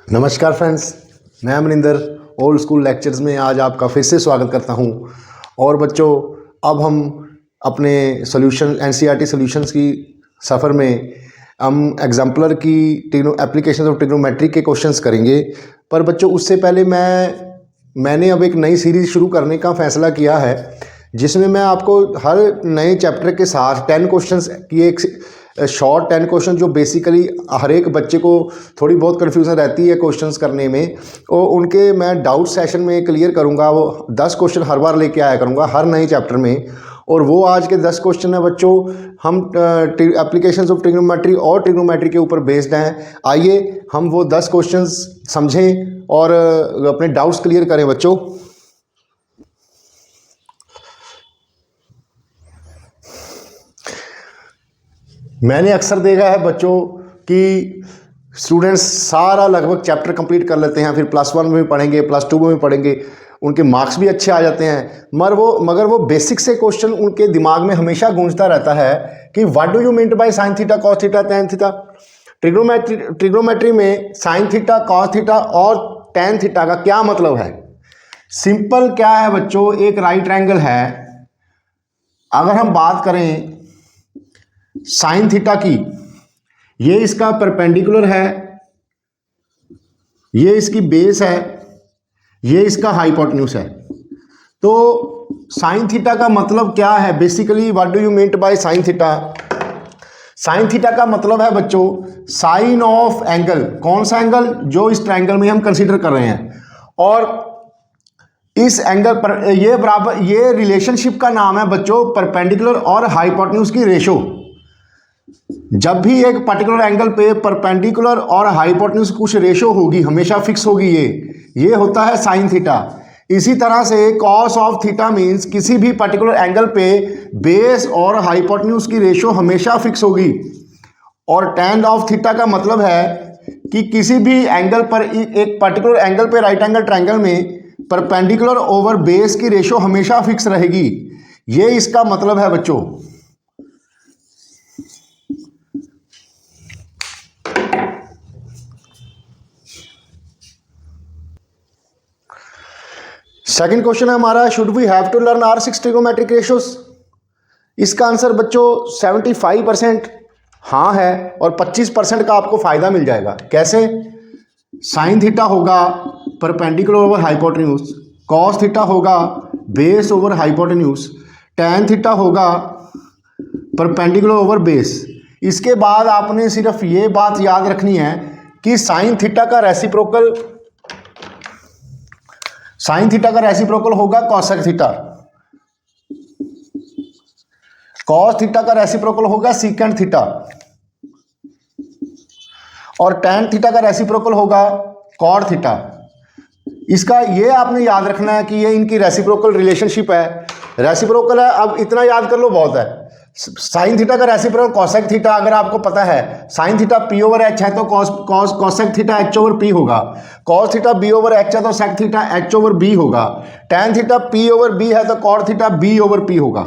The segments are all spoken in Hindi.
नमस्कार फ्रेंड्स, मैं मनिंदर ओल्ड स्कूल लेक्चर्स में आज आपका फिर से स्वागत करता हूं। और बच्चों, अब हम अपने सॉल्यूशन एनसीईआरटी सॉल्यूशंस की सफ़र में हम एग्जाम्पलर की एप्लीकेशन ऑफ ट्रिग्नोमेट्री के क्वेश्चंस करेंगे। पर बच्चों, उससे पहले मैंने अब एक नई सीरीज़ शुरू करने का फ़ैसला किया है, जिसमें मैं आपको हर नए चैप्टर के साथ 10 क्वेश्चंस की एक शॉर्ट 10 क्वेश्चन जो बेसिकली हर एक बच्चे को थोड़ी बहुत कन्फ्यूज़न रहती है क्वेश्चंस करने में, और उनके मैं डाउट सेशन में क्लियर करूंगा। वो 10 क्वेश्चन हर बार लेके आया करूंगा हर नए चैप्टर में। और वो आज के 10 क्वेश्चन है बच्चों, हम एप्लीकेशंस ऑफ ट्रिग्नोमेट्री और ट्रिग्नोमेट्री के ऊपर बेस्ड हैं। आइए हम वो 10 क्वेश्चंस समझें और अपने डाउट्स क्लियर करें बच्चों। मैंने अक्सर देखा है बच्चों कि स्टूडेंट्स सारा लगभग चैप्टर कंप्लीट कर लेते हैं, फिर +1 में भी पढ़ेंगे, +2 में भी पढ़ेंगे, उनके मार्क्स भी अच्छे आ जाते हैं। मगर वो बेसिक से क्वेश्चन उनके दिमाग में हमेशा गूंजता रहता है कि what do you mean by sine theta, cos theta, tan theta. Trigonometry में साइन थीटा, कॉस थीटा और टैन थीटा का क्या मतलब है। सिंपल क्या है बच्चों, एक राइट एंगल है। अगर हम बात करें साइन थीटा की, ये इसका परपेंडिकुलर है, ये इसकी बेस है, ये इसका हाइपोटेन्यूज है। तो साइन थीटा का मतलब क्या है basically, what do you mean by sine theta. Sine theta का मतलब है बच्चों साइन ऑफ एंगल। कौन सा एंगल? जो इस ट्रायंगल में हम कंसीडर कर रहे हैं। और इस एंगल पर ये रिलेशनशिप का नाम है बच्चों परपेंडिकुलर और हाइपोटेन्यूज की रेशो। जब भी एक पर्टिकुलर एंगल पे परपेंडिकुलर और हाइपोटेन्यूज कुछ रेशो होगी, हमेशा फिक्स होगी, ये होता है साइन थीटा। इसी तरह से कॉस ऑफ थीटा मींस किसी भी पर्टिकुलर एंगल पे बेस और हाइपोटेन्यूज की रेशो हमेशा फिक्स होगी। और टैन ऑफ थीटा का मतलब है कि किसी भी एंगल पर, एक पर्टिकुलर एंगल पे राइट एंगल ट्रायंगल में परपेंडिकुलर ओवर बेस की रेशो हमेशा फिक्स रहेगी। ये इसका मतलब है बच्चों। सेकंड क्वेश्चन है हमारा, should we have to learn R6 trigonometric ratios. इसका आंसर बच्चों 75% हाँ है और 25% का आपको फायदा मिल जाएगा। कैसे? साइन थीटा होगा perpendicular over hypotenuse, cos theta होगा base over hypotenuse, tan theta होगा परपेंडिकुलर ओवर बेस। इसके बाद आपने सिर्फ ये बात याद रखनी है कि साइन थीटा का रेसिप्रोकल होगा कॉसेक थीटा, कॉस थीटा का रेसिप्रोकल होगा सीकेंट थीटा, और टैन थीटा का रेसिप्रोकल होगा कॉट थीटा। इसका ये आपने याद रखना है कि ये इनकी रेसिप्रोकल रिलेशनशिप है। रेसिप्रोकल है, अब इतना याद कर लो बहुत है। साइन थीटा का रेसिप्रोकल कॉसेक थीटा, अगर आपको पता है साइन थीटा P/H है तो कॉसेक थीटा H/P होगा। कॉस थीटा B/H है तो सेक थीटा H/B होगा। टैन थीटा P/B है तो कॉट थीटा B/P होगा।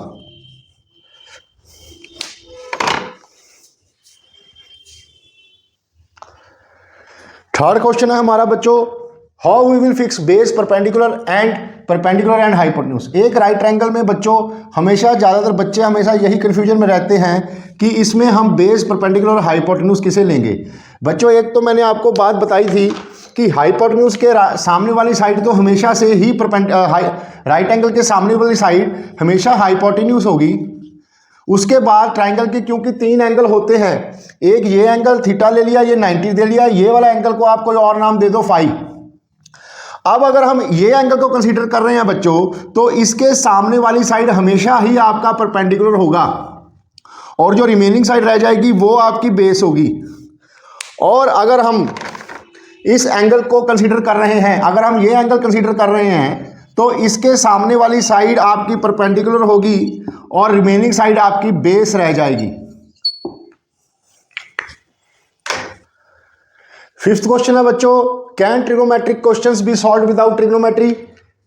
थर्ड क्वेश्चन है हमारा बच्चों, how we will fix base perpendicular and hypotenuse. एक राइट ट्रायंगल में बच्चों हमेशा ज़्यादातर बच्चे हमेशा यही कंफ्यूजन में रहते हैं कि इसमें हम बेस परपेंडिकुलर और हाइपोटेन्यूज किसे लेंगे। बच्चों, एक तो मैंने आपको बात बताई थी कि हाइपोटेन्यूज के सामने वाली साइड तो हमेशा से ही राइट एंगल के सामने वाली साइड हमेशा हाइपोटेन्यूज होगी। उसके बाद ट्रायंगल के क्योंकि 3 एंगल होते हैं, एक ये एंगल थीटा ले लिया, ये 90 दे लिया, ये वाला एंगल को आप कोई और नाम दे दो फाई। अब अगर हम ये एंगल को कंसीडर कर रहे हैं बच्चों, तो इसके सामने वाली साइड हमेशा ही आपका परपेंडिकुलर होगा और जो रिमेनिंग साइड रह जाएगी वो आपकी बेस होगी। और अगर हम इस एंगल को कंसीडर कर रहे हैं, अगर हम ये एंगल कंसीडर कर रहे हैं, तो इसके सामने वाली साइड आपकी परपेंडिकुलर होगी और रिमेनिंग साइड आपकी बेस रह जाएगी। फिफ्थ क्वेश्चन है बच्चों, can trigonometric questions be solved without trigonometry.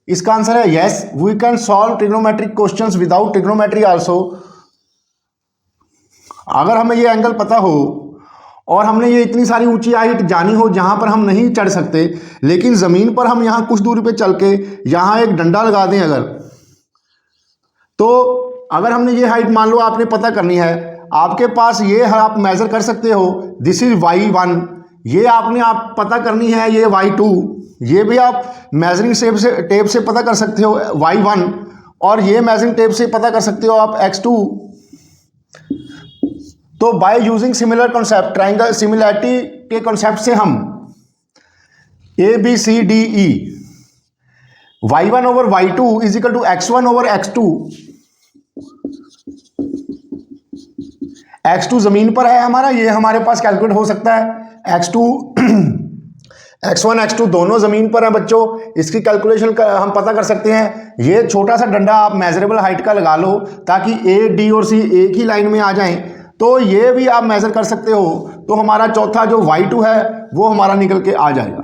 इसका आंसर है yes, we can solve trigonometric questions without trigonometry also. अगर हमें ये एंगल पता हो और हमने ये इतनी सारी ऊंची हाइट जानी हो जहां पर हम नहीं चढ़ सकते, लेकिन ज़मीन पर हम यहाँ कुछ दूरी पे चल के यहाँ एक डंडा लगा दें अगर, तो अगर हमने ये हाइट मान लो आपने पता करनी है, आपके पास ये आप मेज़र कर सकते हो, दिस इज़ y1, ये आपने आप पता करनी है ये y2, ये भी आप मेजरिंग टेप से पता कर सकते हो y1, और ये मेजरिंग टेप से पता कर सकते हो आप x2। तो by using similar concept, triangle similarity के कॉन्सेप्ट से हम ABCDE y1 over y2 is equal to x1 over x2, x2 जमीन पर है हमारा, ये हमारे पास कैलकुलेट हो सकता है, x2 x1 x2 दोनों ज़मीन पर हैं बच्चों, इसकी कैलकुलेशन हम पता कर सकते हैं। ये छोटा सा डंडा आप मेजरेबल हाइट का लगा लो ताकि A, D और C एक ही लाइन में आ जाएं, तो ये भी आप मेज़र कर सकते हो। तो हमारा चौथा जो y2 है वो हमारा निकल के आ जाएगा।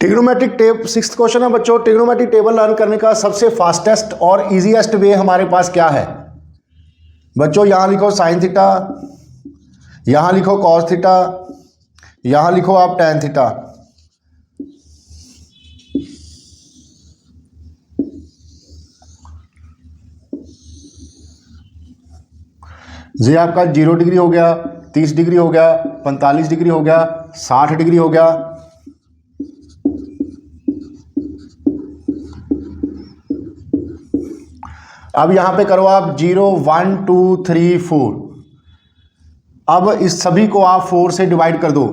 ट्रिग्नोमेट्रिक टेब, 6th क्वेश्चन है बच्चों, ट्रिग्नोमेट्रिक टेबल लर्न करने का सबसे फास्टेस्ट और इजीएस्ट वे हमारे पास क्या है बच्चों? यहां लिखो साइन थीटा, यहां लिखो कॉस थीटा, यहां लिखो आप टैन थीटा। ये आपका 0 डिग्री हो गया, 30 डिग्री हो गया, 45 डिग्री हो गया, 60 डिग्री हो गया। अब यहां पे करो आप 0 1 2 3 4। अब इस सभी को आप 4 से डिवाइड कर दो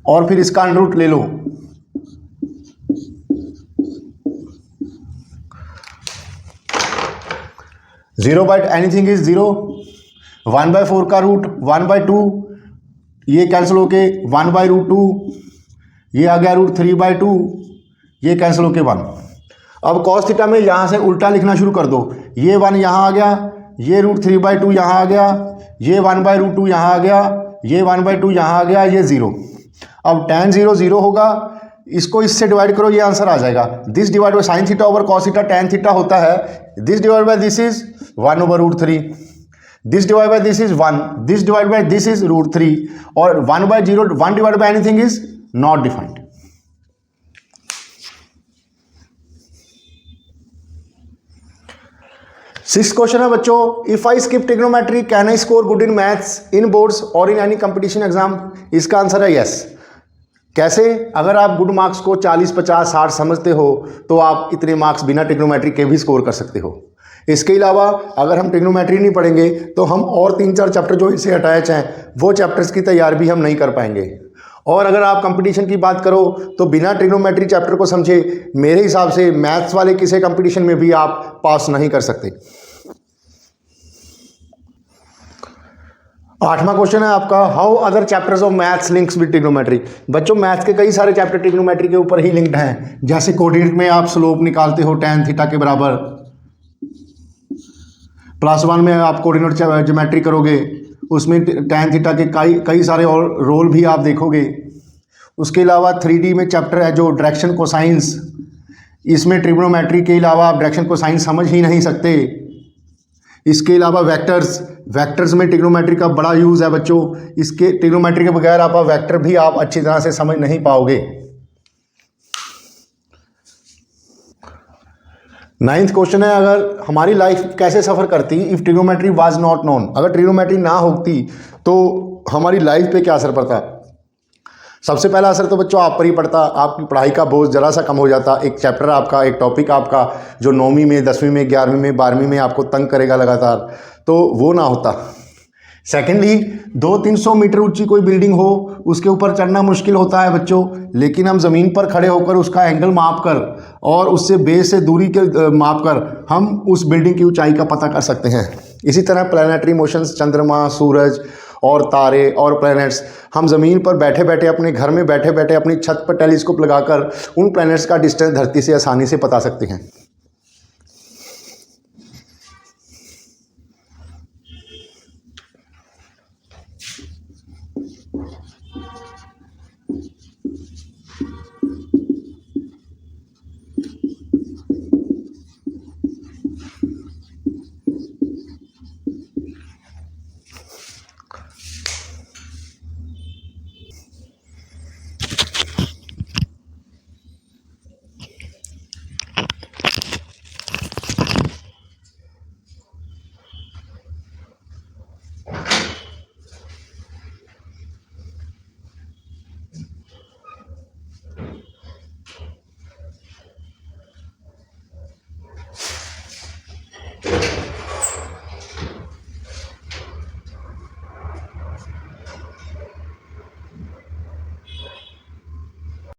और फिर इसका अंडर रूट ले लो। जीरो बाई एनीथिंग इज 0, 1/4 का रूट 1/2, ये कैंसिल होके 1/√2, ये आ गया √3/2, ये कैंसिल होके 1। अब कॉस थीटा में यहाँ से उल्टा लिखना शुरू कर दो, ये 1 यहाँ आ गया, ये √3/2 यहाँ आ गया, ये 1/√2 यहाँ आ गया, ये 1/2 यहाँ आ गया, ये 0। अब tan 0 0 होगा, इसको इससे डिवाइड करो, ये आंसर आ जाएगा। This divide by sine theta over cos theta tan theta होता है, this divide by this is 1/√3, this divide by this is 1, this divide by this is √3, और 1/0 1 divide by anything is not defined. Sixth question है बच्चों, if I skip trigonometry can I score good in maths in boards और इन एनी कंपटीशन एग्जाम? इसका आंसर है यस। कैसे? अगर आप गुड मार्क्स को 40 50 60 समझते हो तो आप इतने मार्क्स बिना ट्रिग्नोमेट्री के भी स्कोर कर सकते हो। इसके अलावा अगर हम ट्रिग्नोमेट्री नहीं पढ़ेंगे तो हम और 3-4 चैप्टर जो इससे अटैच हैं वो चैप्टर्स की तैयारी भी हम नहीं कर पाएंगे। और अगर आप कंपटीशन की बात करो तो बिना ट्रिग्नोमेट्री चैप्टर को समझे मेरे हिसाब से मैथ्स वाले किसी कंपटीशन में भी आप पास नहीं कर सकते। 8वां क्वेश्चन है आपका, how other chapters of maths links with trigonometry? बच्चों मैथ्स के कई सारे चैप्टर ट्रिग्नोमेट्री के ऊपर ही लिंक्ड हैं, जैसे कोऑर्डिनेट में आप स्लोप निकालते हो tan थीटा के बराबर, +1 में आप कोऑर्डिनेट ज्योमेट्री करोगे, उसमें tan थीटा के कई सारे और रोल भी आप देखोगे। उसके अलावा 3D में चैप्टर है जो डायरेक्शन कोसाइंस, इसमें ट्रिग्नोमेट्री के अलावा आप डायरेक्शन कोसाइंस समझ ही नहीं सकते। इसके अलावा वेक्टर्स में ट्रिग्नोमेट्री का बड़ा यूज़ है बच्चों, इसके ट्रिग्नोमेट्री के बगैर आप वेक्टर भी आप अच्छी तरह से समझ नहीं पाओगे। 9th क्वेश्चन है, अगर हमारी लाइफ कैसे सफ़र करती if trigonometry was not known? अगर ट्रिग्नोमेट्री ना होती तो हमारी लाइफ पे क्या असर पड़ता? सबसे पहला असर तो बच्चों आप पर ही पड़ता, आपकी पढ़ाई का बोझ ज़रा सा कम हो जाता। एक चैप्टर आपका, एक टॉपिक आपका जो 9वीं में 10वीं में 11वीं में 12वीं में आपको तंग करेगा लगातार, तो वो ना होता। सेकेंडली 200-300 मीटर ऊंची कोई बिल्डिंग हो उसके ऊपर चढ़ना मुश्किल होता है बच्चों, लेकिन हम ज़मीन पर खड़े होकर उसका एंगल माप कर और उससे बेस से दूरी के माप कर हम उस बिल्डिंग की ऊंचाई का पता कर सकते हैं। इसी तरह प्लैनेटरी मोशंस, चंद्रमा, सूरज और तारे और प्लैनेट्स, हम ज़मीन पर बैठे बैठे अपने घर में बैठे बैठे अपनी छत पर टेलीस्कोप लगाकर उन प्लैनेट्स का डिस्टेंस धरती से आसानी से बता सकते हैं।